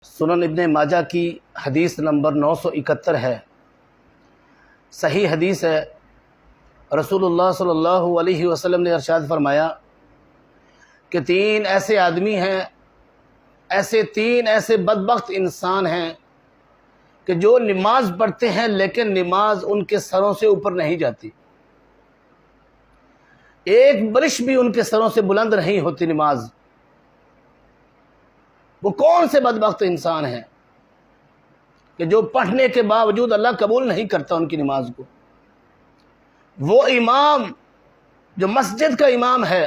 سنن ابن ماجہ کی حدیث نمبر 971 ہے، صحیح حدیث ہے۔ رسول اللہ صلی اللہ علیہ وسلم نے ارشاد فرمایا کہ تین ایسے آدمی ہیں، تین ایسے بدبخت انسان ہیں کہ جو نماز پڑھتے ہیں لیکن نماز ان کے سروں سے اوپر نہیں جاتی، ایک برش بھی ان کے سروں سے بلند نہیں ہوتی نماز۔ وہ کون سے بدبخت انسان ہیں کہ جو پڑھنے کے باوجود اللہ قبول نہیں کرتا ان کی نماز کو؟ وہ امام جو مسجد کا امام ہے،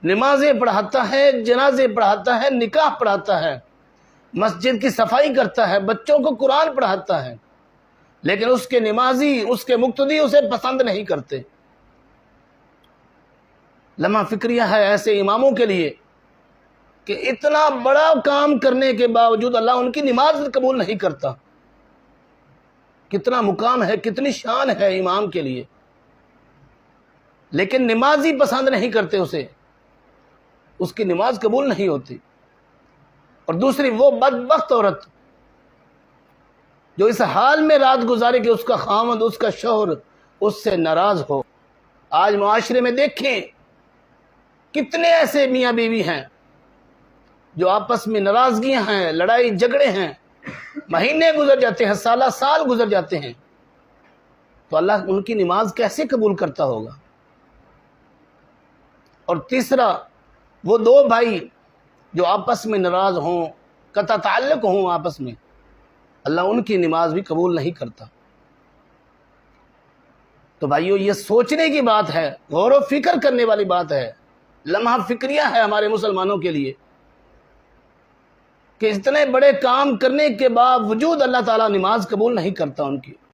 نمازیں پڑھاتا ہے، جنازے پڑھاتا ہے، نکاح پڑھاتا ہے، مسجد کی صفائی کرتا ہے، بچوں کو قرآن پڑھاتا ہے، لیکن اس کے نمازی، اس کے مقتدی اسے پسند نہیں کرتے۔ لمحہ فکریہ ہے ایسے اماموں کے لیے کہ اتنا بڑا کام کرنے کے باوجود اللہ ان کی نماز قبول نہیں کرتا۔ کتنا مقام ہے، کتنی شان ہے امام کے لیے، لیکن نمازی پسند نہیں کرتے اسے، اس کی نماز قبول نہیں ہوتی۔ اور دوسری وہ بدبخت عورت جو اس حال میں رات گزارے کہ اس کا خاوند، اس کا شوہر اس سے ناراض ہو۔ آج معاشرے میں دیکھیں کتنے ایسے میاں بیوی ہیں جو آپس میں ناراضگیاں ہیں، لڑائی جھگڑے ہیں، مہینے گزر جاتے ہیں، سالہ سال گزر جاتے ہیں، تو اللہ ان کی نماز کیسے قبول کرتا ہوگا؟ اور تیسرا وہ دو بھائی جو آپس میں ناراض ہوں، قطع تعلق ہوں آپس میں، اللہ ان کی نماز بھی قبول نہیں کرتا۔ تو بھائیو، یہ سوچنے کی بات ہے، غور و فکر کرنے والی بات ہے، لمحہ فکریہ ہے ہمارے مسلمانوں کے لیے کہ اتنے بڑے کام کرنے کے باوجود اللہ تعالیٰ نماز قبول نہیں کرتا ان کی۔